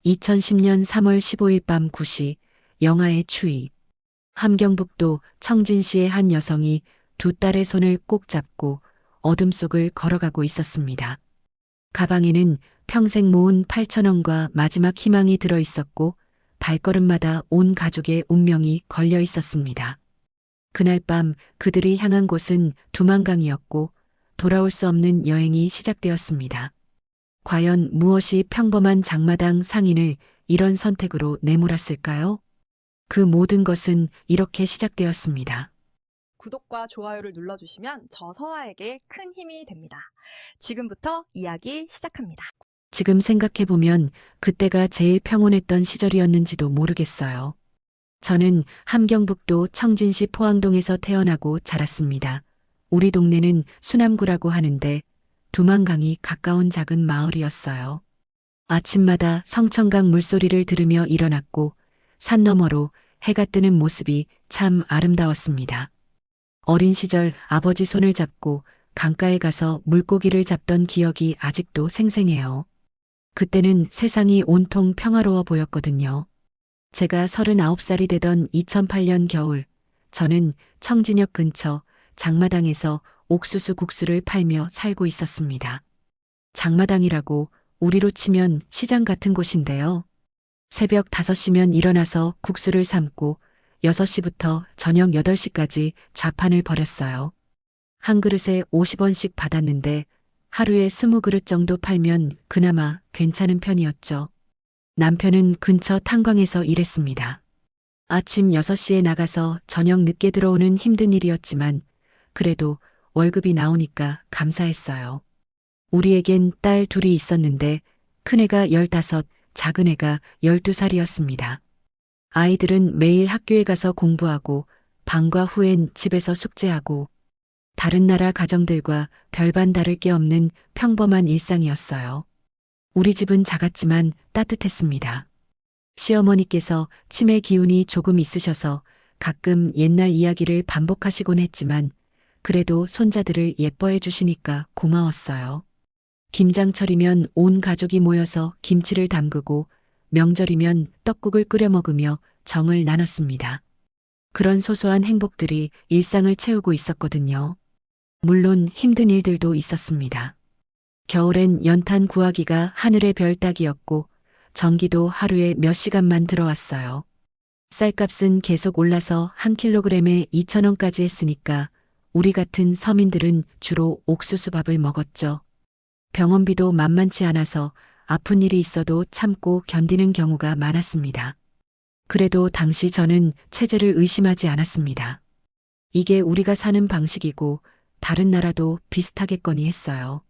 2010년 3월 15일 밤 9시 영하의 추위. 함경북도 청진시의 한 여성이 두 딸의 손을 꼭 잡고 어둠 속을 걸어가고 있었습니다. 가방에는 평생 모은 8,000원과 마지막 희망이 들어 있었고 발걸음마다 온 가족의 운명이 걸려 있었습니다. 그날 밤 그들이 향한 곳은 두만강이었고 돌아올 수 없는 여행이 시작되었습니다. 과연 무엇이 평범한 장마당 상인을 이런 선택으로 내몰았을까요? 그 모든 것은 이렇게 시작되었습니다. 구독과 좋아요를 눌러주시면 저 서아에게 큰 힘이 됩니다. 지금부터 이야기 시작합니다. 지금 생각해보면 그때가 제일 평온했던 시절이었는지도 모르겠어요. 저는 함경북도 청진시 포항동에서 태어나고 자랐습니다. 우리 동네는 수남구라고 하는데 두만강이 가까운 작은 마을이었어요. 아침마다 성천강 물소리를 들으며 일어났고 산 너머로 해가 뜨는 모습이 참 아름다웠습니다. 어린 시절 아버지 손을 잡고 강가에 가서 물고기를 잡던 기억이 아직도 생생해요. 그때는 세상이 온통 평화로워 보였거든요. 제가 39살이 되던 2008년 겨울, 저는 청진역 근처 장마당에서 옥수수 국수를 팔며 살고 있었습니다. 장마당이라고 우리로 치면 시장 같은 곳인데요. 새벽 5시면 일어나서 국수를 삶고 6시부터 저녁 8시까지 좌판을 벌였어요. 한 그릇에 50원씩 받았는데 하루에 20그릇 정도 팔면 그나마 괜찮은 편이었죠. 남편은 근처 탄광에서 일했습니다. 아침 6시에 나가서 저녁 늦게 들어오는 힘든 일이었지만 그래도 월급이 나오니까 감사했어요. 우리에겐 딸 둘이 있었는데 큰애가 15, 작은애가 12살이었습니다. 아이들은 매일 학교에 가서 공부하고 방과 후엔 집에서 숙제하고 다른 나라 가정들과 별반 다를 게 없는 평범한 일상이었어요. 우리 집은 작았지만 따뜻했습니다. 시어머니께서 치매 기운이 조금 있으셔서 가끔 옛날 이야기를 반복하시곤 했지만 그래도 손자들을 예뻐해 주시니까 고마웠어요. 김장철이면 온 가족이 모여서 김치를 담그고 명절이면 떡국을 끓여 먹으며 정을 나눴습니다. 그런 소소한 행복들이 일상을 채우고 있었거든요. 물론 힘든 일들도 있었습니다. 겨울엔 연탄 구하기가 하늘의 별 따기였고 전기도 하루에 몇 시간만 들어왔어요. 쌀값은 계속 올라서 한 킬로그램에 2,000원까지 했으니까 우리 같은 서민들은 주로 옥수수밥을 먹었죠. 병원비도 만만치 않아서 아픈 일이 있어도 참고 견디는 경우가 많았습니다. 그래도 당시 저는 체제를 의심하지 않았습니다. 이게 우리가 사는 방식이고 다른 나라도 비슷하겠거니 했어요.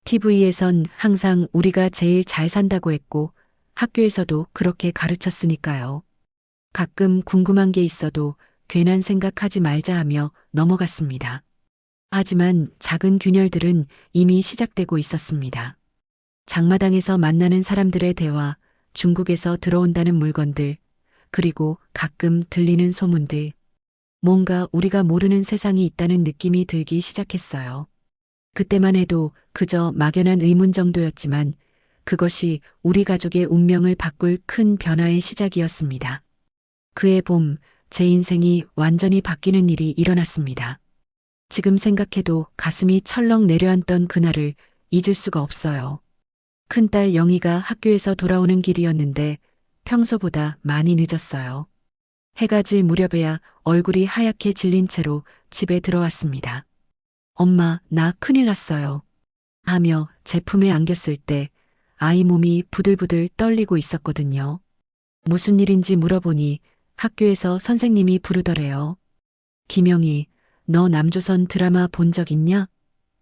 TV에선 항상 우리가 제일 잘 산다고 했고 학교에서도 그렇게 가르쳤으니까요. 가끔 궁금한 게 있어도 괜한 생각하지 말자 하며 넘어갔습니다. 하지만 작은 균열들은 이미 시작되고 있었습니다. 장마당에서 만나는 사람들의 대화, 중국에서 들어온다는 물건들, 그리고 가끔 들리는 소문들. 뭔가 우리가 모르는 세상이 있다는 느낌이 들기 시작했어요. 그때만 해도 그저 막연한 의문 정도였지만 그것이 우리 가족의 운명을 바꿀 큰 변화의 시작이었습니다. 그해 봄, 제 인생이 완전히 바뀌는 일이 일어났습니다. 지금 생각해도 가슴이 철렁 내려앉던 그날을 잊을 수가 없어요. 큰딸 영희가 학교에서 돌아오는 길이었는데 평소보다 많이 늦었어요. 해가 질 무렵에야 얼굴이 하얗게 질린 채로 집에 들어왔습니다. 엄마, 나 큰일 났어요. 하며 제품에 안겼을 때 아이 몸이 부들부들 떨리고 있었거든요. 무슨 일인지 물어보니 학교에서 선생님이 부르더래요. 김영희, 너 남조선 드라마 본 적 있냐?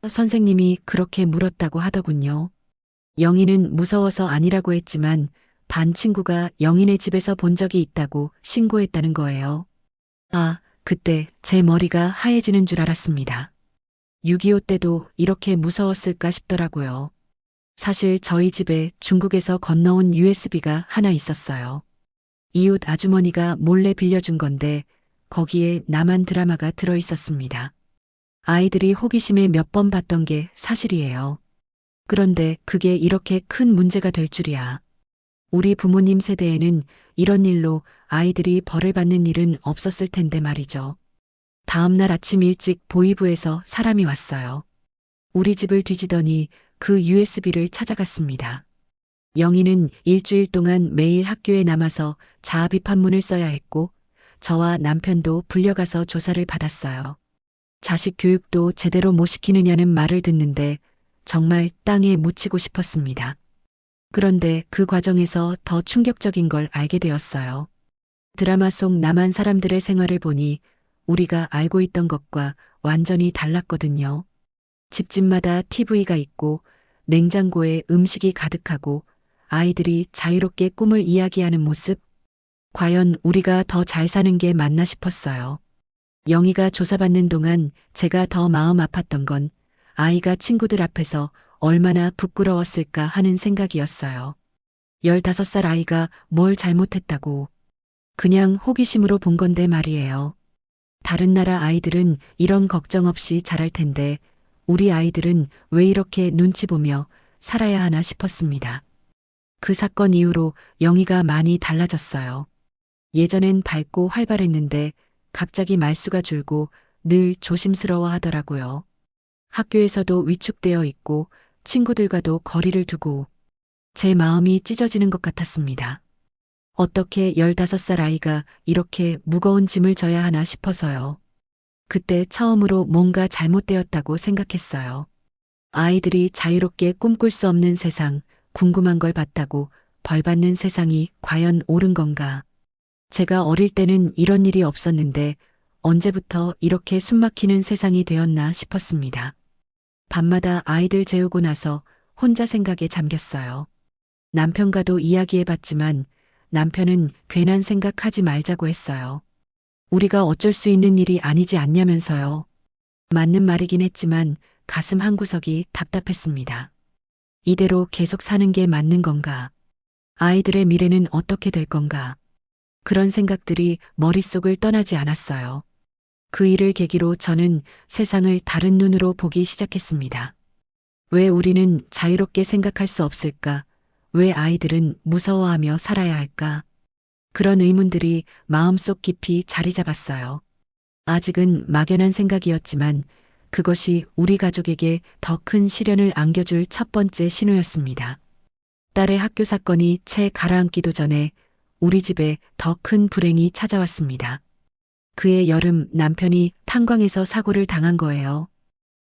선생님이 그렇게 물었다고 하더군요. 영희는 무서워서 아니라고 했지만 반 친구가 영희네 집에서 본 적이 있다고 신고했다는 거예요. 아, 그때 제 머리가 하얘지는 줄 알았습니다. 6.25 때도 이렇게 무서웠을까 싶더라고요. 사실 저희 집에 중국에서 건너온 USB가 하나 있었어요. 이웃 아주머니가 몰래 빌려준 건데 거기에 남한 드라마가 들어 있었습니다. 아이들이 호기심에 몇 번 봤던 게 사실이에요. 그런데 그게 이렇게 큰 문제가 될 줄이야. 우리 부모님 세대에는 이런 일로 아이들이 벌을 받는 일은 없었을 텐데 말이죠. 다음 날 아침 일찍 보이부에서 사람이 왔어요. 우리 집을 뒤지더니 그 USB를 찾아갔습니다. 영희는 일주일 동안 매일 학교에 남아서 자아비 판문을 써야 했고, 저와 남편도 불려가서 조사를 받았어요. 자식 교육도 제대로 못 시키느냐는 말을 듣는데 정말 땅에 묻히고 싶었습니다. 그런데 그 과정에서 더 충격적인 걸 알게 되었어요. 드라마 속 남한 사람들의 생활을 보니 우리가 알고 있던 것과 완전히 달랐거든요. 집집마다 TV가 있고 냉장고에 음식이 가득하고 아이들이 자유롭게 꿈을 이야기하는 모습. 과연 우리가 더 잘 사는 게 맞나 싶었어요. 영희가 조사받는 동안 제가 더 마음 아팠던 건 아이가 친구들 앞에서 얼마나 부끄러웠을까 하는 생각이었어요. 15살 아이가 뭘 잘못했다고. 그냥 호기심으로 본 건데 말이에요. 다른 나라 아이들은 이런 걱정 없이 자랄 텐데 우리 아이들은 왜 이렇게 눈치 보며 살아야 하나 싶었습니다. 그 사건 이후로 영희가 많이 달라졌어요. 예전엔 밝고 활발했는데 갑자기 말수가 줄고 늘 조심스러워 하더라고요. 학교에서도 위축되어 있고 친구들과도 거리를 두고 제 마음이 찢어지는 것 같았습니다. 어떻게 15살 아이가 이렇게 무거운 짐을 져야 하나 싶어서요. 그때 처음으로 뭔가 잘못되었다고 생각했어요. 아이들이 자유롭게 꿈꿀 수 없는 세상, 궁금한 걸 봤다고 벌 받는 세상이 과연 옳은 건가? 제가 어릴 때는 이런 일이 없었는데 언제부터 이렇게 숨막히는 세상이 되었나 싶었습니다. 밤마다 아이들 재우고 나서 혼자 생각에 잠겼어요. 남편과도 이야기해봤지만 남편은 괜한 생각하지 말자고 했어요. 우리가 어쩔 수 있는 일이 아니지 않냐면서요. 맞는 말이긴 했지만 가슴 한구석이 답답했습니다. 이대로 계속 사는 게 맞는 건가? 아이들의 미래는 어떻게 될 건가? 그런 생각들이 머릿속을 떠나지 않았어요. 그 일을 계기로 저는 세상을 다른 눈으로 보기 시작했습니다. 왜 우리는 자유롭게 생각할 수 없을까? 왜 아이들은 무서워하며 살아야 할까? 그런 의문들이 마음속 깊이 자리 잡았어요. 아직은 막연한 생각이었지만 그것이 우리 가족에게 더 큰 시련을 안겨줄 첫 번째 신호였습니다. 딸의 학교 사건이 채 가라앉기도 전에 우리 집에 더 큰 불행이 찾아왔습니다. 그해 여름 남편이 탄광에서 사고를 당한 거예요.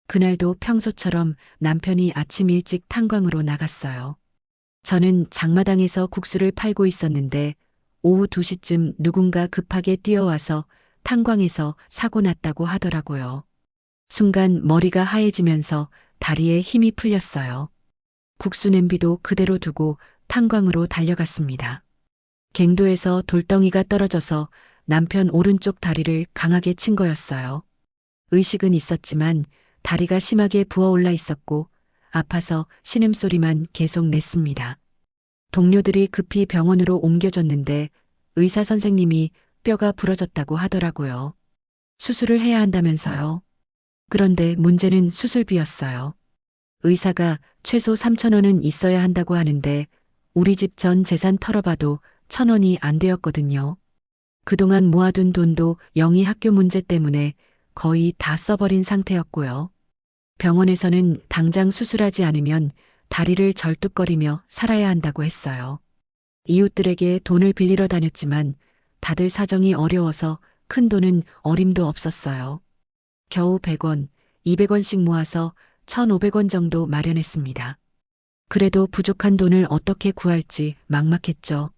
그날도 평소처럼 남편이 아침 일찍 탄광으로 나갔어요. 저는 장마당에서 국수를 팔고 있었는데 오후 2시쯤 누군가 급하게 뛰어와서 탄광에서 사고 났다고 하더라고요. 순간 머리가 하얘지면서 다리에 힘이 풀렸어요. 국수 냄비도 그대로 두고 탄광으로 달려갔습니다. 갱도에서 돌덩이가 떨어져서 남편 오른쪽 다리를 강하게 친 거였어요. 의식은 있었지만 다리가 심하게 부어올라 있었고 아파서 신음소리만 계속 냈습니다. 동료들이 급히 병원으로 옮겨졌는데 의사 선생님이 뼈가 부러졌다고 하더라고요. 수술을 해야 한다면서요. 그런데 문제는 수술비였어요. 의사가 최소 3,000원은 있어야 한다고 하는데 우리 집 전 재산 털어봐도 1,000원이 안 되었거든요. 그동안 모아둔 돈도 영희 학교 문제 때문에 거의 다 써버린 상태였고요. 병원에서는 당장 수술하지 않으면 다리를 절뚝거리며 살아야 한다고 했어요. 이웃들에게 돈을 빌리러 다녔지만 다들 사정이 어려워서 큰 돈은 어림도 없었어요. 겨우 100원, 200원씩 모아서 1,500원 정도 마련했습니다. 그래도 부족한 돈을 어떻게 구할지 막막했죠.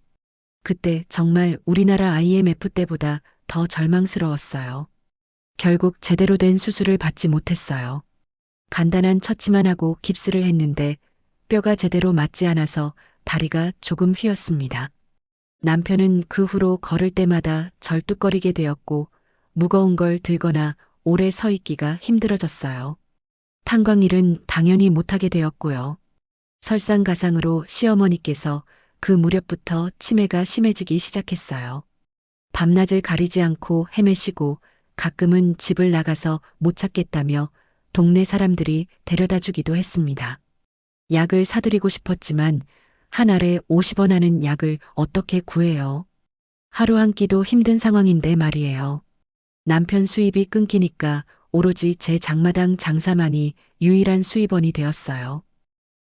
그때 정말 우리나라 IMF 때보다 더 절망스러웠어요. 결국 제대로 된 수술을 받지 못했어요. 간단한 처치만 하고 깁스를 했는데 뼈가 제대로 맞지 않아서 다리가 조금 휘었습니다. 남편은 그 후로 걸을 때마다 절뚝거리게 되었고 무거운 걸 들거나 오래 서 있기가 힘들어졌어요. 탄광일은 당연히 못하게 되었고요. 설상가상으로 시어머니께서 그 무렵부터 치매가 심해지기 시작했어요. 밤낮을 가리지 않고 헤매시고 가끔은 집을 나가서 못 찾겠다며 동네 사람들이 데려다 주기도 했습니다. 약을 사드리고 싶었지만 한 알에 50원 하는 약을 어떻게 구해요? 하루 한 끼도 힘든 상황인데 말이에요. 남편 수입이 끊기니까 오로지 제 장마당 장사만이 유일한 수입원이 되었어요.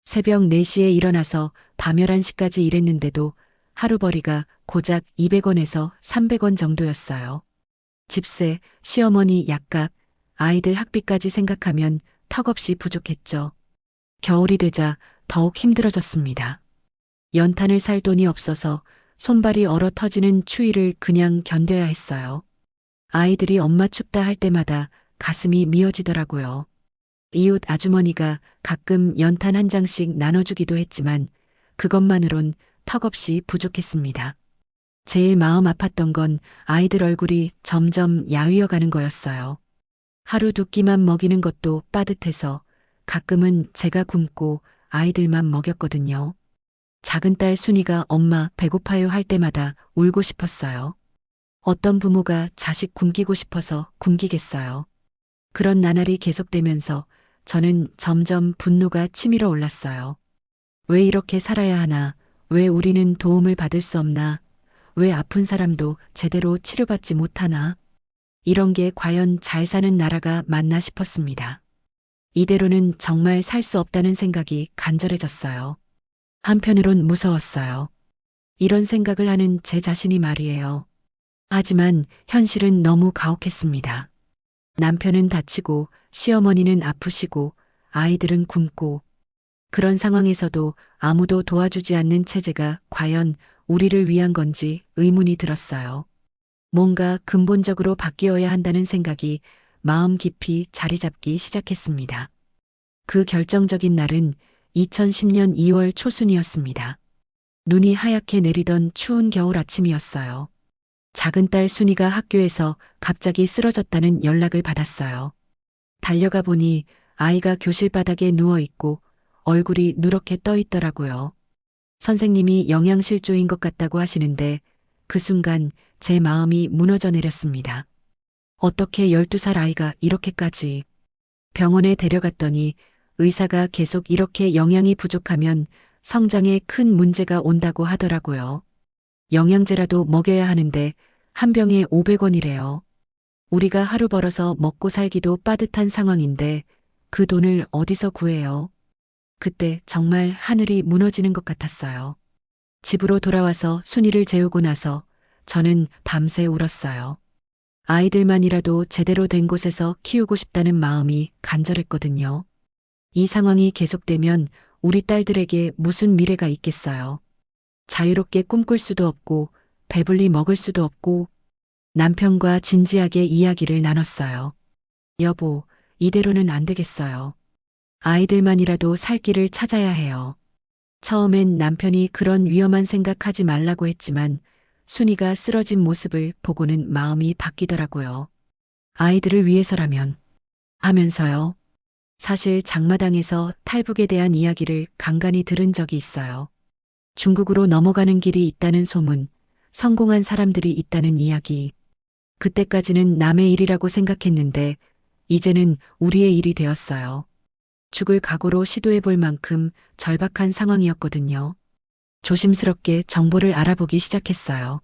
새벽 4시에 일어나서 밤 11시까지 일했는데도 하루벌이가 고작 200원에서 300원 정도였어요. 집세, 시어머니 약값, 아이들 학비까지 생각하면 턱없이 부족했죠. 겨울이 되자 더욱 힘들어졌습니다. 연탄을 살 돈이 없어서 손발이 얼어 터지는 추위를 그냥 견뎌야 했어요. 아이들이 엄마 춥다 할 때마다 가슴이 미어지더라고요. 이웃 아주머니가 가끔 연탄 한 장씩 나눠주기도 했지만 그것만으론 턱없이 부족했습니다. 제일 마음 아팠던 건 아이들 얼굴이 점점 야위어 가는 거였어요. 하루 두 끼만 먹이는 것도 빠듯해서 가끔은 제가 굶고 아이들만 먹였거든요. 작은 딸 순이가 엄마 배고파요 할 때마다 울고 싶었어요. 어떤 부모가 자식 굶기고 싶어서 굶기겠어요. 그런 나날이 계속되면서 저는 점점 분노가 치밀어 올랐어요. 왜 이렇게 살아야 하나? 왜 우리는 도움을 받을 수 없나? 왜 아픈 사람도 제대로 치료받지 못하나? 이런 게 과연 잘 사는 나라가 맞나 싶었습니다. 이대로는 정말 살 수 없다는 생각이 간절해졌어요. 한편으론 무서웠어요. 이런 생각을 하는 제 자신이 말이에요. 하지만 현실은 너무 가혹했습니다. 남편은 다치고 시어머니는 아프시고 아이들은 굶고 그런 상황에서도 아무도 도와주지 않는 체제가 과연 우리를 위한 건지 의문이 들었어요. 뭔가 근본적으로 바뀌어야 한다는 생각이 마음 깊이 자리 잡기 시작했습니다. 그 결정적인 날은 2010년 2월 초순이었습니다. 눈이 하얗게 내리던 추운 겨울 아침이었어요. 작은 딸 순이가 학교에서 갑자기 쓰러졌다는 연락을 받았어요. 달려가 보니 아이가 교실 바닥에 누워 있고 얼굴이 누렇게 떠 있더라고요. 선생님이 영양실조인 것 같다고 하시는데 그 순간 제 마음이 무너져 내렸습니다. 어떻게 12살 아이가 이렇게까지. 병원에 데려갔더니 의사가 계속 이렇게 영양이 부족하면 성장에 큰 문제가 온다고 하더라고요. 영양제라도 먹여야 하는데 한 병에 500원이래요. 우리가 하루 벌어서 먹고 살기도 빠듯한 상황인데 그 돈을 어디서 구해요? 그때 정말 하늘이 무너지는 것 같았어요. 집으로 돌아와서 순이를 재우고 나서 저는 밤새 울었어요. 아이들만이라도 제대로 된 곳에서 키우고 싶다는 마음이 간절했거든요. 이 상황이 계속되면 우리 딸들에게 무슨 미래가 있겠어요. 자유롭게 꿈꿀 수도 없고 배불리 먹을 수도 없고 남편과 진지하게 이야기를 나눴어요. 여보, 이대로는 안 되겠어요. 아이들만이라도 살 길을 찾아야 해요. 처음엔 남편이 그런 위험한 생각하지 말라고 했지만 순이가 쓰러진 모습을 보고는 마음이 바뀌더라고요. 아이들을 위해서라면 하면서요. 사실 장마당에서 탈북에 대한 이야기를 간간히 들은 적이 있어요. 중국으로 넘어가는 길이 있다는 소문, 성공한 사람들이 있다는 이야기. 그때까지는 남의 일이라고 생각했는데 이제는 우리의 일이 되었어요. 죽을 각오로 시도해 볼 만큼 절박한 상황이었거든요. 조심스럽게 정보를 알아보기 시작했어요.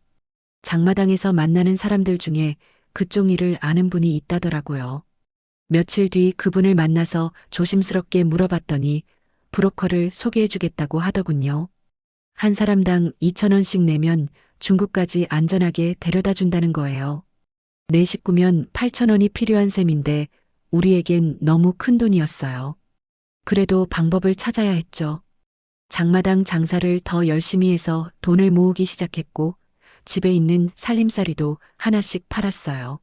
장마당에서 만나는 사람들 중에 그쪽 일을 아는 분이 있다더라고요. 며칠 뒤 그분을 만나서 조심스럽게 물어봤더니 브로커를 소개해 주겠다고 하더군요. 한 사람당 2,000원씩 내면 중국까지 안전하게 데려다 준다는 거예요. 내 식구면 8,000원이 필요한 셈인데 우리에겐 너무 큰 돈이었어요. 그래도 방법을 찾아야 했죠. 장마당 장사를 더 열심히 해서 돈을 모으기 시작했고 집에 있는 살림살이도 하나씩 팔았어요.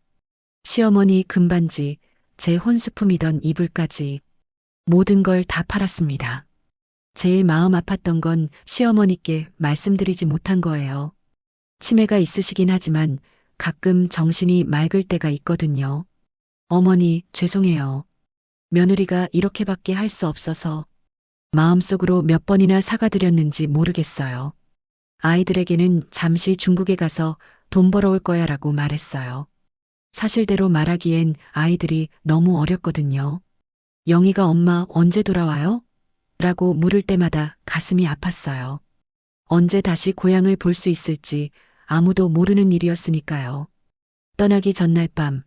시어머니 금반지, 제 혼수품이던 이불까지 모든 걸 다 팔았습니다. 제일 마음 아팠던 건 시어머니께 말씀드리지 못한 거예요. 치매가 있으시긴 하지만 가끔 정신이 맑을 때가 있거든요. 어머니, 죄송해요. 며느리가 이렇게밖에 할 수 없어서 마음속으로 몇 번이나 사과드렸는지 모르겠어요. 아이들에게는 잠시 중국에 가서 돈 벌어올 거야 라고 말했어요. 사실대로 말하기엔 아이들이 너무 어렸거든요. 영희가 엄마 언제 돌아와요? 라고 물을 때마다 가슴이 아팠어요. 언제 다시 고향을 볼 수 있을지 아무도 모르는 일이었으니까요. 떠나기 전날 밤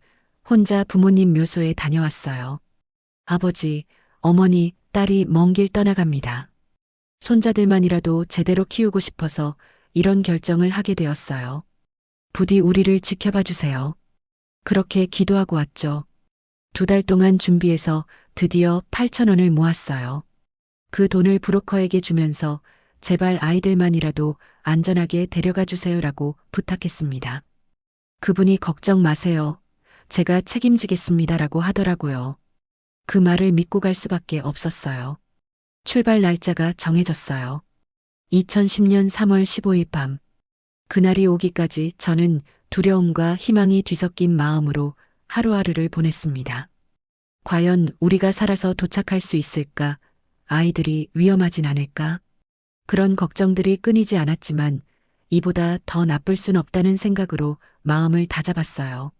혼자 부모님 묘소에 다녀왔어요. 아버지, 어머니, 딸이 먼 길 떠나갑니다. 손자들만이라도 제대로 키우고 싶어서 이런 결정을 하게 되었어요. 부디 우리를 지켜봐 주세요. 그렇게 기도하고 왔죠. 2달 동안 준비해서 드디어 8천 원을 모았어요. 그 돈을 브로커에게 주면서 제발 아이들만이라도 안전하게 데려가 주세요라고 부탁했습니다. 그분이 걱정 마세요. 제가 책임지겠습니다라고 하더라고요. 그 말을 믿고 갈 수밖에 없었어요. 출발 날짜가 정해졌어요. 2010년 3월 15일 밤. 그날이 오기까지 저는 두려움과 희망이 뒤섞인 마음으로 하루하루를 보냈습니다. 과연 우리가 살아서 도착할 수 있을까? 아이들이 위험하진 않을까? 그런 걱정들이 끊이지 않았지만 이보다 더 나쁠 순 없다는 생각으로 마음을 다잡았어요.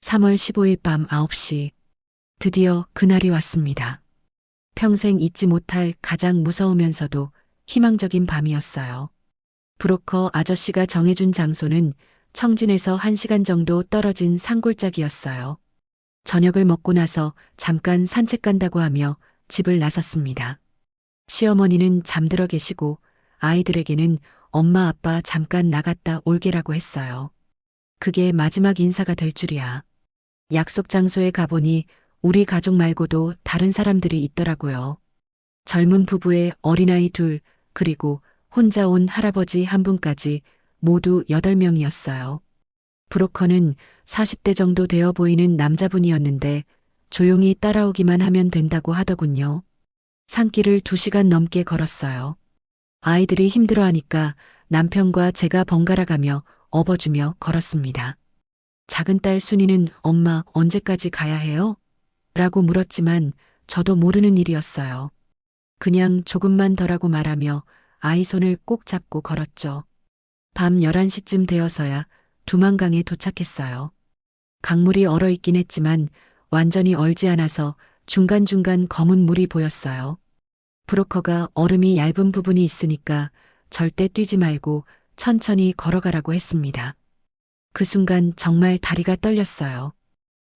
3월 15일 밤 9시. 드디어 그날이 왔습니다. 평생 잊지 못할 가장 무서우면서도 희망적인 밤이었어요. 브로커 아저씨가 정해준 장소는 청진에서 1시간 정도 떨어진 산골짜기였어요. 저녁을 먹고 나서 잠깐 산책 간다고 하며 집을 나섰습니다. 시어머니는 잠들어 계시고 아이들에게는 엄마 아빠 잠깐 나갔다 올게라고 했어요. 그게 마지막 인사가 될 줄이야. 약속 장소에 가보니 우리 가족 말고도 다른 사람들이 있더라고요. 젊은 부부의 어린아이 2, 그리고 혼자 온 할아버지 1분까지 모두 8명이었어요. 브로커는 40대 정도 되어 보이는 남자분이었는데 조용히 따라오기만 하면 된다고 하더군요. 산길을 2시간 넘게 걸었어요. 아이들이 힘들어하니까 남편과 제가 번갈아 가며 업어주며 걸었습니다. 작은 딸 순이는 엄마 언제까지 가야 해요? 라고 물었지만 저도 모르는 일이었어요. 그냥 조금만 더라고 말하며 아이 손을 꼭 잡고 걸었죠. 밤 11시쯤 되어서야 두만강에 도착했어요. 강물이 얼어있긴 했지만 완전히 얼지 않아서 중간중간 검은 물이 보였어요. 브로커가 얼음이 얇은 부분이 있으니까 절대 뛰지 말고 천천히 걸어가라고 했습니다. 그 순간 정말 다리가 떨렸어요.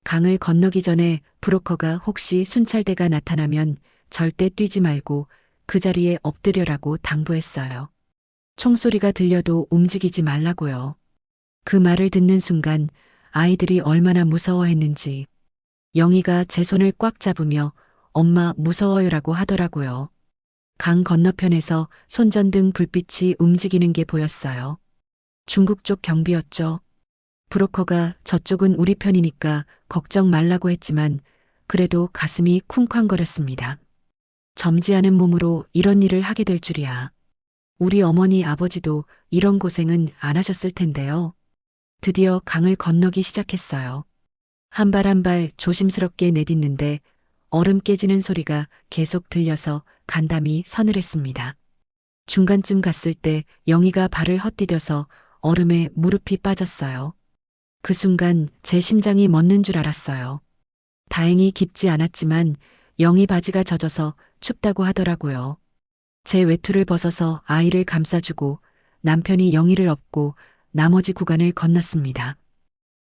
강을 건너기 전에 브로커가 혹시 순찰대가 나타나면 절대 뛰지 말고 그 자리에 엎드려라고 당부했어요. 총소리가 들려도 움직이지 말라고요. 그 말을 듣는 순간 아이들이 얼마나 무서워했는지 영희가 제 손을 꽉 잡으며 엄마 무서워요라고 하더라고요. 강 건너편에서 손전등 불빛이 움직이는 게 보였어요. 중국 쪽 경비였죠. 브로커가 저쪽은 우리 편이니까 걱정 말라고 했지만 그래도 가슴이 쿵쾅거렸습니다. 젊지 않은 몸으로 이런 일을 하게 될 줄이야. 우리 어머니 아버지도 이런 고생은 안 하셨을 텐데요. 드디어 강을 건너기 시작했어요. 한 발 한 발 조심스럽게 내딛는데 얼음 깨지는 소리가 계속 들려서 간담이 서늘했습니다. 중간쯤 갔을 때 영희가 발을 헛디뎌서 얼음에 무릎이 빠졌어요. 그 순간 제 심장이 멎는 줄 알았어요. 다행히 깊지 않았지만 영희 바지가 젖어서 춥다고 하더라고요. 제 외투를 벗어서 아이를 감싸주고 남편이 영희를 업고 나머지 구간을 건넜습니다.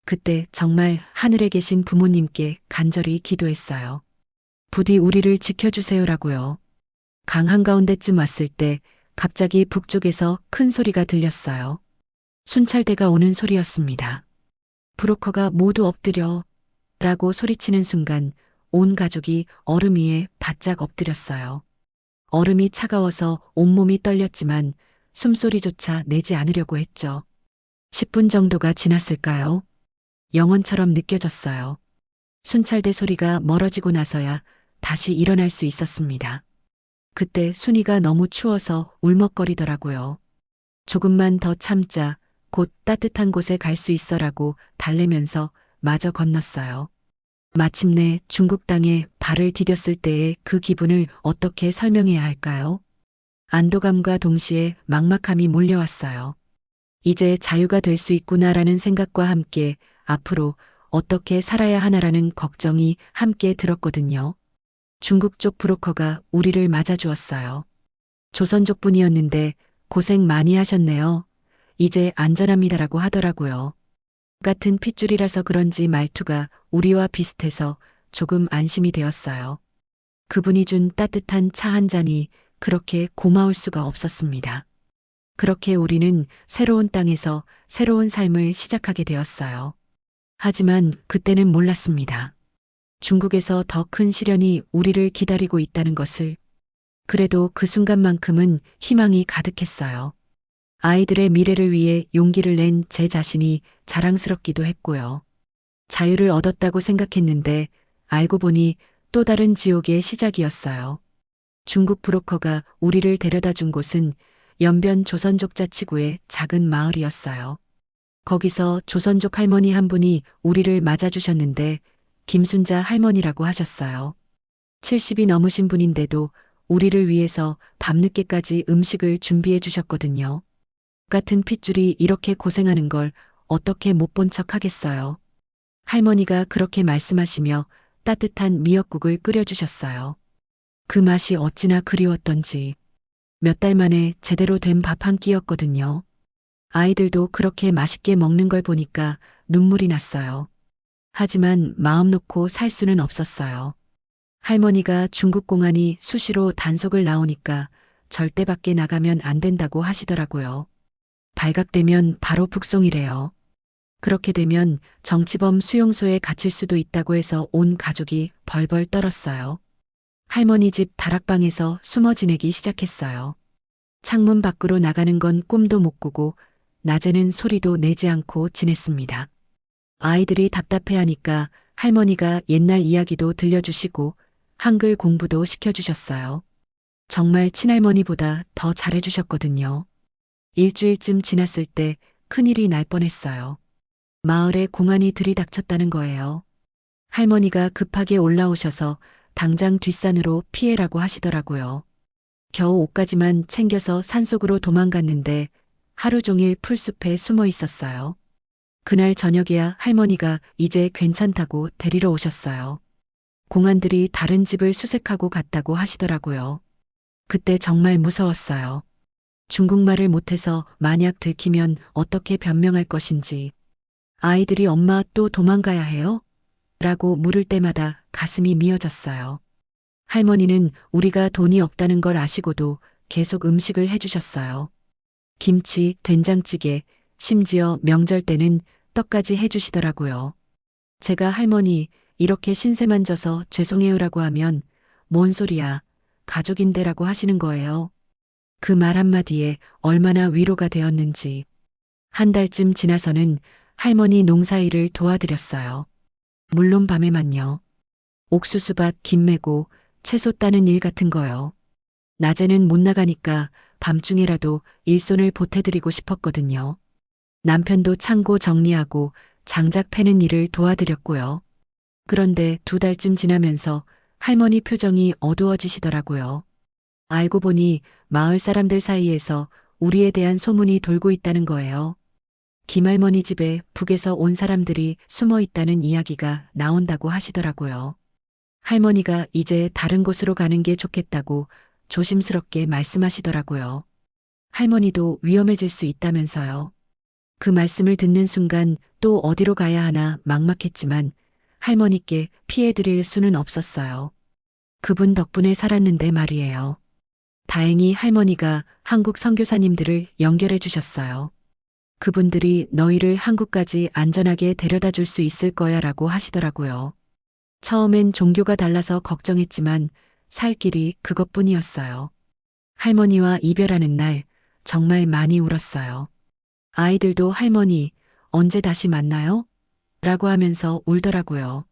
그때 정말 하늘에 계신 부모님께 간절히 기도했어요. 부디 우리를 지켜주세요라고요. 강 한가운데쯤 왔을 때 갑자기 북쪽에서 큰 소리가 들렸어요. 순찰대가 오는 소리였습니다. 브로커가 모두 엎드려 라고 소리치는 순간 온 가족이 얼음 위에 바짝 엎드렸어요. 얼음이 차가워서 온몸이 떨렸지만 숨소리조차 내지 않으려고 했죠. 10분 정도가 지났을까요? 영원처럼 느껴졌어요. 순찰대 소리가 멀어지고 나서야 다시 일어날 수 있었습니다. 그때 순이가 너무 추워서 울먹거리더라고요. 조금만 더 참자, 곧 따뜻한 곳에 갈 수 있어라고 달래면서 마저 건넜어요. 마침내 중국 땅에 발을 디뎠을 때의 그 기분을 어떻게 설명해야 할까요? 안도감과 동시에 막막함이 몰려왔어요. 이제 자유가 될 수 있구나라는 생각과 함께 앞으로 어떻게 살아야 하나라는 걱정이 함께 들었거든요. 중국 쪽 브로커가 우리를 맞아주었어요. 조선족 분이었는데 고생 많이 하셨네요. 이제 안전합니다라고 하더라고요. 같은 핏줄이라서 그런지 말투가 우리와 비슷해서 조금 안심이 되었어요. 그분이 준 따뜻한 차 한 잔이 그렇게 고마울 수가 없었습니다. 그렇게 우리는 새로운 땅에서 새로운 삶을 시작하게 되었어요. 하지만 그때는 몰랐습니다. 중국에서 더 큰 시련이 우리를 기다리고 있다는 것을. 그래도 그 순간만큼은 희망이 가득했어요. 아이들의 미래를 위해 용기를 낸 제 자신이 자랑스럽기도 했고요. 자유를 얻었다고 생각했는데 알고 보니 또 다른 지옥의 시작이었어요. 중국 브로커가 우리를 데려다 준 곳은 연변 조선족 자치구의 작은 마을이었어요. 거기서 조선족 할머니 한 분이 우리를 맞아주셨는데 김순자 할머니라고 하셨어요. 70이 넘으신 분인데도 우리를 위해서 밤늦게까지 음식을 준비해 주셨거든요. 같은 핏줄이 이렇게 고생하는 걸 어떻게 못 본 척 하겠어요. 할머니가 그렇게 말씀하시며 따뜻한 미역국을 끓여주셨어요. 그 맛이 어찌나 그리웠던지 몇 달 만에 제대로 된 밥 한 끼였거든요. 아이들도 그렇게 맛있게 먹는 걸 보니까 눈물이 났어요. 하지만 마음 놓고 살 수는 없었어요. 할머니가 중국 공안이 수시로 단속을 나오니까 절대 밖에 나가면 안 된다고 하시더라고요. 발각되면 바로 북송이래요. 그렇게 되면 정치범 수용소에 갇힐 수도 있다고 해서 온 가족이 벌벌 떨었어요. 할머니 집 다락방에서 숨어 지내기 시작했어요. 창문 밖으로 나가는 건 꿈도 못 꾸고 낮에는 소리도 내지 않고 지냈습니다. 아이들이 답답해하니까 할머니가 옛날 이야기도 들려주시고 한글 공부도 시켜주셨어요. 정말 친할머니보다 더 잘해주셨거든요. 일주일쯤 지났을 때 큰일이 날 뻔했어요. 마을에 공안이 들이닥쳤다는 거예요. 할머니가 급하게 올라오셔서 당장 뒷산으로 피해라고 하시더라고요. 겨우 옷까지만 챙겨서 산속으로 도망갔는데 하루 종일 풀숲에 숨어 있었어요. 그날 저녁에야 할머니가 이제 괜찮다고 데리러 오셨어요. 공안들이 다른 집을 수색하고 갔다고 하시더라고요. 그때 정말 무서웠어요. 중국말을 못해서 만약 들키면 어떻게 변명할 것인지. 아이들이 엄마 또 도망가야 해요? 라고 물을 때마다 가슴이 미어졌어요. 할머니는 우리가 돈이 없다는 걸 아시고도 계속 음식을 해주셨어요. 김치, 된장찌개, 심지어 명절 때는 떡까지 해주시더라고요. 제가 할머니 이렇게 신세만 져서 죄송해요라고 하면 뭔 소리야, 가족인데라고 하시는 거예요. 그 말 한마디에 얼마나 위로가 되었는지. 한 달쯤 지나서는 할머니 농사일을 도와드렸어요. 물론 밤에만요. 옥수수밭 김 메고 채소 따는 일 같은 거요. 낮에는 못 나가니까 밤중에라도 일손을 보태드리고 싶었거든요. 남편도 창고 정리하고 장작 패는 일을 도와드렸고요. 그런데 2달쯤 지나면서 할머니 표정이 어두워지시더라고요. 알고 보니 마을 사람들 사이에서 우리에 대한 소문이 돌고 있다는 거예요. 김할머니 집에 북에서 온 사람들이 숨어 있다는 이야기가 나온다고 하시더라고요. 할머니가 이제 다른 곳으로 가는 게 좋겠다고 조심스럽게 말씀하시더라고요. 할머니도 위험해질 수 있다면서요. 그 말씀을 듣는 순간 또 어디로 가야 하나 막막했지만 할머니께 피해드릴 수는 없었어요. 그분 덕분에 살았는데 말이에요. 다행히 할머니가 한국 선교사님들을 연결해 주셨어요. 그분들이 너희를 한국까지 안전하게 데려다 줄 수 있을 거야 라고 하시더라고요. 처음엔 종교가 달라서 걱정했지만 살 길이 그것뿐이었어요. 할머니와 이별하는 날 정말 많이 울었어요. 아이들도 할머니 언제 다시 만나요? 라고 하면서 울더라고요.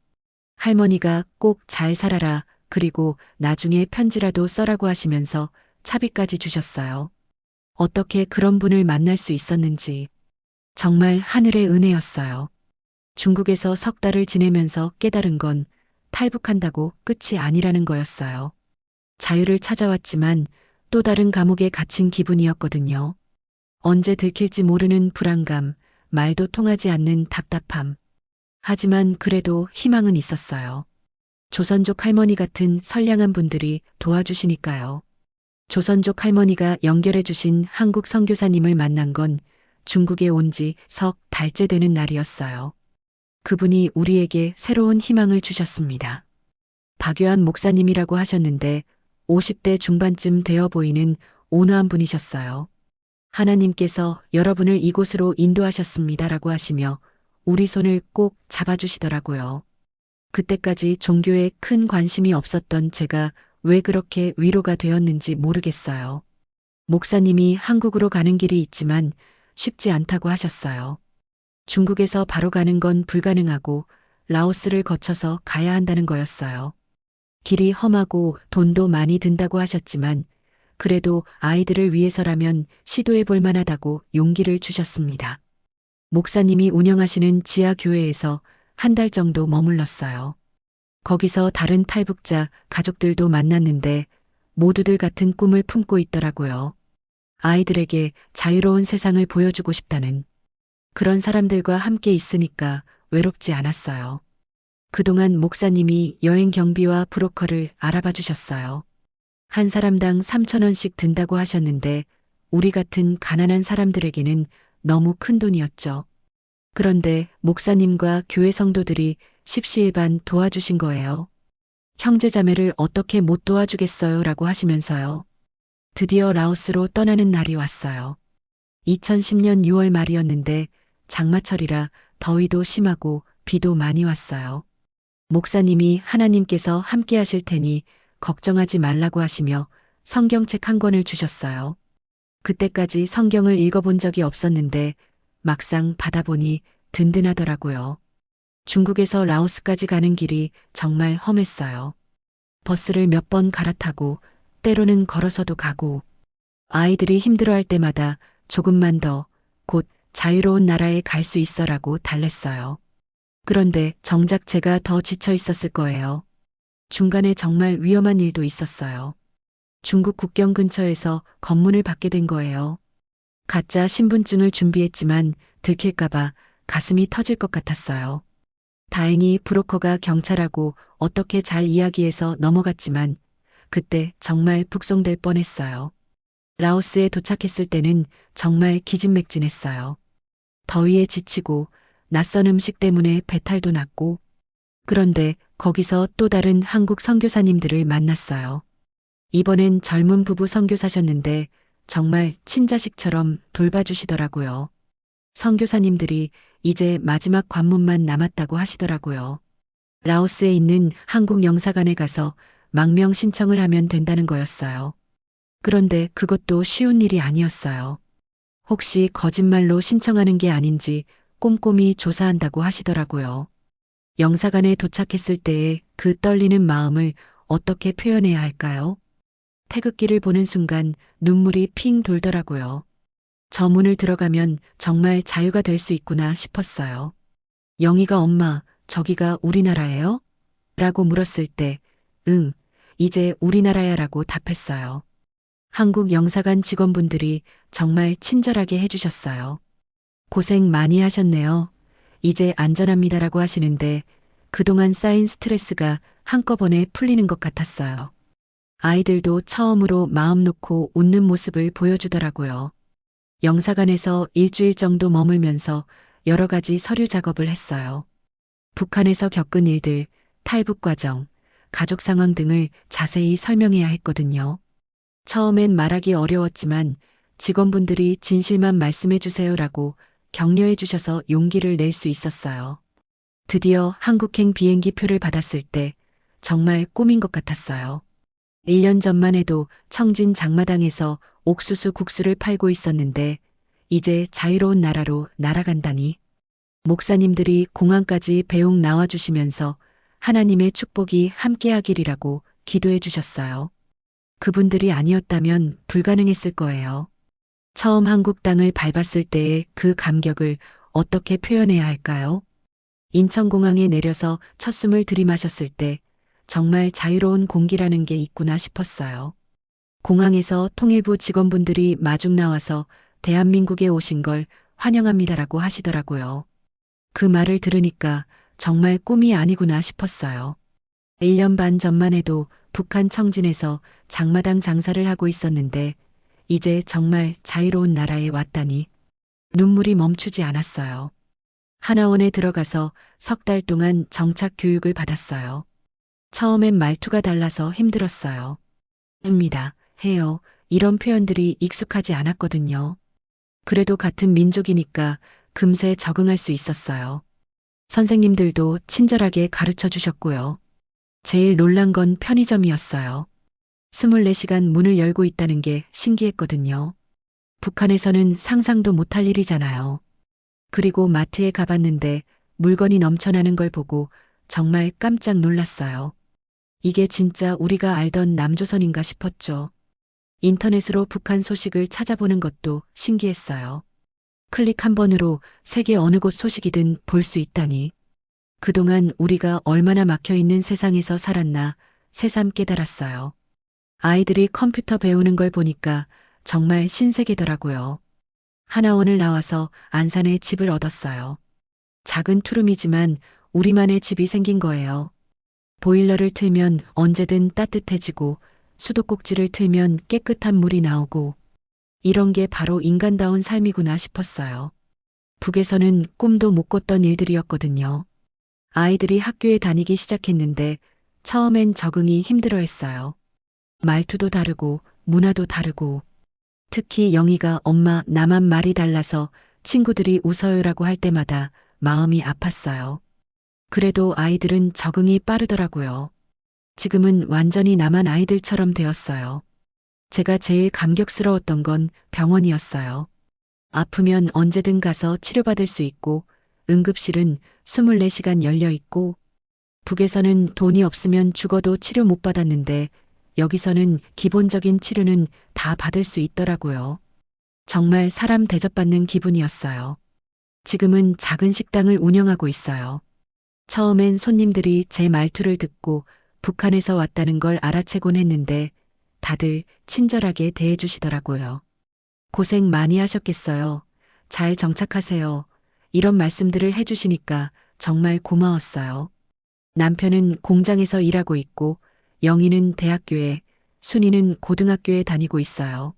할머니가 꼭 잘 살아라 그리고 나중에 편지라도 써라고 하시면서 차비까지 주셨어요. 어떻게 그런 분을 만날 수 있었는지 정말 하늘의 은혜였어요. 중국에서 석 달을 지내면서 깨달은 건 탈북한다고 끝이 아니라는 거였어요. 자유를 찾아왔지만 또 다른 감옥에 갇힌 기분이었거든요. 언제 들킬지 모르는 불안감, 말도 통하지 않는 답답함. 하지만 그래도 희망은 있었어요. 조선족 할머니 같은 선량한 분들이 도와주시니까요. 조선족 할머니가 연결해 주신 한국 선교사님을 만난 건 중국에 온 지 석 달째 되는 날이었어요. 그분이 우리에게 새로운 희망을 주셨습니다. 박요한 목사님이라고 하셨는데 50대 중반쯤 되어 보이는 온화한 분이셨어요. 하나님께서 여러분을 이곳으로 인도하셨습니다라고 하시며 우리 손을 꼭 잡아주시더라고요. 그때까지 종교에 큰 관심이 없었던 제가 왜 그렇게 위로가 되었는지 모르겠어요. 목사님이 한국으로 가는 길이 있지만 쉽지 않다고 하셨어요. 중국에서 바로 가는 건 불가능하고 라오스를 거쳐서 가야 한다는 거였어요. 길이 험하고 돈도 많이 든다고 하셨지만 그래도 아이들을 위해서라면 시도해 볼 만하다고 용기를 주셨습니다. 목사님이 운영하시는 지하 교회에서 한 달 정도 머물렀어요. 거기서 다른 탈북자 가족들도 만났는데 모두들 같은 꿈을 품고 있더라고요. 아이들에게 자유로운 세상을 보여주고 싶다는 그런 사람들과 함께 있으니까 외롭지 않았어요. 그동안 목사님이 여행 경비와 브로커를 알아봐 주셨어요. 한 사람당 3,000원씩 든다고 하셨는데 우리 같은 가난한 사람들에게는 너무 큰 돈이었죠. 그런데 목사님과 교회 성도들이 십시일반 도와주신 거예요. 형제자매를 어떻게 못 도와주겠어요? 라고 하시면서요. 드디어 라오스로 떠나는 날이 왔어요. 2010년 6월 말이었는데 장마철이라 더위도 심하고 비도 많이 왔어요. 목사님이 하나님께서 함께 하실 테니 걱정하지 말라고 하시며 성경책 한 권을 주셨어요. 그때까지 성경을 읽어본 적이 없었는데 막상 받아보니 든든하더라고요. 중국에서 라오스까지 가는 길이 정말 험했어요. 버스를 몇 번 갈아타고 때로는 걸어서도 가고 아이들이 힘들어할 때마다 조금만 더 곧 자유로운 나라에 갈 수 있어라고 달랬어요. 그런데 정작 제가 더 지쳐 있었을 거예요. 중간에 정말 위험한 일도 있었어요. 중국 국경 근처에서 검문을 받게 된 거예요. 가짜 신분증을 준비했지만 들킬까봐 가슴이 터질 것 같았어요. 다행히 브로커가 경찰하고 어떻게 잘 이야기해서 넘어갔지만 그때 정말 북송될 뻔했어요. 라오스에 도착했을 때는 정말 기진맥진했어요. 더위에 지치고 낯선 음식 때문에 배탈도 났고 그런데 거기서 또 다른 한국 선교사님들을 만났어요. 이번엔 젊은 부부 선교사셨는데 정말 친자식처럼 돌봐주시더라고요. 선교사님들이 이제 마지막 관문만 남았다고 하시더라고요. 라오스에 있는 한국 영사관에 가서 망명 신청을 하면 된다는 거였어요. 그런데 그것도 쉬운 일이 아니었어요. 혹시 거짓말로 신청하는 게 아닌지 꼼꼼히 조사한다고 하시더라고요. 영사관에 도착했을 때의 그 떨리는 마음을 어떻게 표현해야 할까요? 태극기를 보는 순간 눈물이 핑 돌더라고요. 저 문을 들어가면 정말 자유가 될 수 있구나 싶었어요. 영희가 엄마, 저기가 우리나라예요? 라고 물었을 때, 응, 이제 우리나라야 라고 답했어요. 한국 영사관 직원분들이 정말 친절하게 해주셨어요. 고생 많이 하셨네요. 이제 안전합니다라고 하시는데 그동안 쌓인 스트레스가 한꺼번에 풀리는 것 같았어요. 아이들도 처음으로 마음 놓고 웃는 모습을 보여주더라고요. 영사관에서 일주일 정도 머물면서 여러 가지 서류 작업을 했어요. 북한에서 겪은 일들, 탈북 과정, 가족 상황 등을 자세히 설명해야 했거든요. 처음엔 말하기 어려웠지만 직원분들이 진실만 말씀해 주세요라고 격려해 주셔서 용기를 낼 수 있었어요. 드디어 한국행 비행기 표를 받았을 때 정말 꿈인 것 같았어요. 1년 전만 해도 청진 장마당에서 옥수수 국수를 팔고 있었는데 이제 자유로운 나라로 날아간다니. 목사님들이 공항까지 배웅 나와주시면서 하나님의 축복이 함께하기리라고 기도해 주셨어요. 그분들이 아니었다면 불가능했을 거예요. 처음 한국 땅을 밟았을 때의 그 감격을 어떻게 표현해야 할까요? 인천공항에 내려서 첫 숨을 들이마셨을 때 정말 자유로운 공기라는 게 있구나 싶었어요. 공항에서 통일부 직원분들이 마중 나와서 대한민국에 오신 걸 환영합니다라고 하시더라고요. 그 말을 들으니까 정말 꿈이 아니구나 싶었어요. 1년 반 전만 해도 북한 청진에서 장마당 장사를 하고 있었는데 이제 정말 자유로운 나라에 왔다니 눈물이 멈추지 않았어요. 하나원에 들어가서 3달 동안 정착 교육을 받았어요. 처음엔 말투가 달라서 힘들었어요. 입니다. 해요. 이런 표현들이 익숙하지 않았거든요. 그래도 같은 민족이니까 금세 적응할 수 있었어요. 선생님들도 친절하게 가르쳐 주셨고요. 제일 놀란 건 편의점이었어요. 24시간 문을 열고 있다는 게 신기했거든요. 북한에서는 상상도 못할 일이잖아요. 그리고 마트에 가봤는데 물건이 넘쳐나는 걸 보고 정말 깜짝 놀랐어요. 이게 진짜 우리가 알던 남조선인가 싶었죠. 인터넷으로 북한 소식을 찾아보는 것도 신기했어요. 클릭 한 번으로 세계 어느 곳 소식이든 볼 수 있다니. 그동안 우리가 얼마나 막혀 있는 세상에서 살았나 새삼 깨달았어요. 아이들이 컴퓨터 배우는 걸 보니까 정말 신세계더라고요. 하나원을 나와서 안산에 집을 얻었어요. 작은 투룸이지만 우리만의 집이 생긴 거예요. 보일러를 틀면 언제든 따뜻해지고 수도꼭지를 틀면 깨끗한 물이 나오고 이런 게 바로 인간다운 삶이구나 싶었어요. 북에서는 꿈도 못 꿨던 일들이었거든요. 아이들이 학교에 다니기 시작했는데 처음엔 적응이 힘들어했어요. 말투도 다르고 문화도 다르고 특히 영희가 엄마 나만 말이 달라서 친구들이 웃어요라고 할 때마다 마음이 아팠어요. 그래도 아이들은 적응이 빠르더라고요. 지금은 완전히 남한 아이들처럼 되었어요. 제가 제일 감격스러웠던 건 병원이었어요. 아프면 언제든 가서 치료받을 수 있고 응급실은 24시간 열려 있고 북에서는 돈이 없으면 죽어도 치료 못 받았는데 여기서는 기본적인 치료는 다 받을 수 있더라고요. 정말 사람 대접받는 기분이었어요. 지금은 작은 식당을 운영하고 있어요. 처음엔 손님들이 제 말투를 듣고 북한에서 왔다는 걸 알아채곤 했는데 다들 친절하게 대해주시더라고요. 고생 많이 하셨겠어요. 잘 정착하세요. 이런 말씀들을 해주시니까 정말 고마웠어요. 남편은 공장에서 일하고 있고 영희는 대학교에, 순이는 고등학교에 다니고 있어요.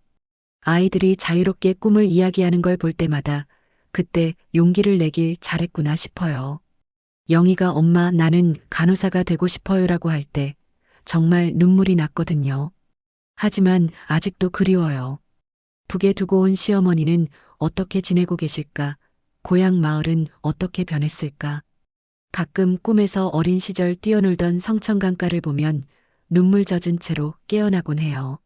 아이들이 자유롭게 꿈을 이야기하는 걸 볼 때마다 그때 용기를 내길 잘했구나 싶어요. 영희가 엄마 나는 간호사가 되고 싶어요라고 할 때 정말 눈물이 났거든요. 하지만 아직도 그리워요. 북에 두고 온 시어머니는 어떻게 지내고 계실까? 고향 마을은 어떻게 변했을까? 가끔 꿈에서 어린 시절 뛰어놀던 성천강가를 보면 눈물 젖은 채로 깨어나곤 해요.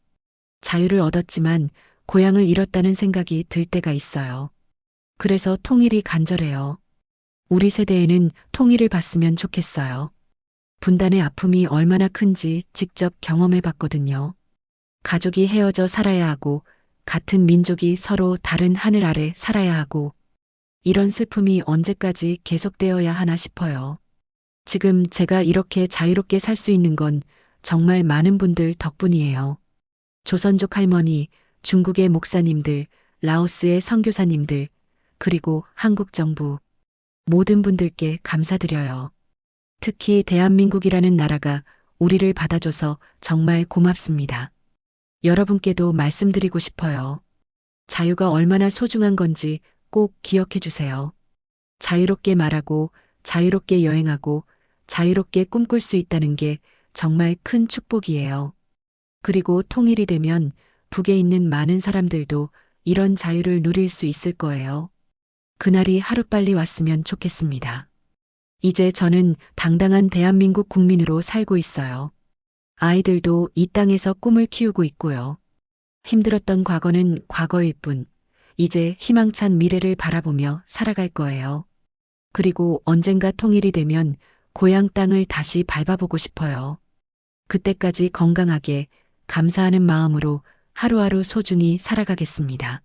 자유를 얻었지만 고향을 잃었다는 생각이 들 때가 있어요. 그래서 통일이 간절해요. 우리 세대에는 통일을 봤으면 좋겠어요. 분단의 아픔이 얼마나 큰지 직접 경험해 봤거든요. 가족이 헤어져 살아야 하고 같은 민족이 서로 다른 하늘 아래 살아야 하고 이런 슬픔이 언제까지 계속되어야 하나 싶어요. 지금 제가 이렇게 자유롭게 살 수 있는 건 정말 많은 분들 덕분이에요. 조선족 할머니, 중국의 목사님들, 라오스의 선교사님들, 그리고 한국 정부 모든 분들께 감사드려요. 특히 대한민국이라는 나라가 우리를 받아줘서 정말 고맙습니다. 여러분께도 말씀드리고 싶어요. 자유가 얼마나 소중한 건지 꼭 기억해 주세요. 자유롭게 말하고 자유롭게 여행하고 자유롭게 꿈꿀 수 있다는 게 정말 큰 축복이에요. 그리고 통일이 되면 북에 있는 많은 사람들도 이런 자유를 누릴 수 있을 거예요. 그날이 하루빨리 왔으면 좋겠습니다. 이제 저는 당당한 대한민국 국민으로 살고 있어요. 아이들도 이 땅에서 꿈을 키우고 있고요. 힘들었던 과거는 과거일 뿐, 이제 희망찬 미래를 바라보며 살아갈 거예요. 그리고 언젠가 통일이 되면 고향 땅을 다시 밟아보고 싶어요. 그때까지 건강하게, 감사하는 마음으로 하루하루 소중히 살아가겠습니다.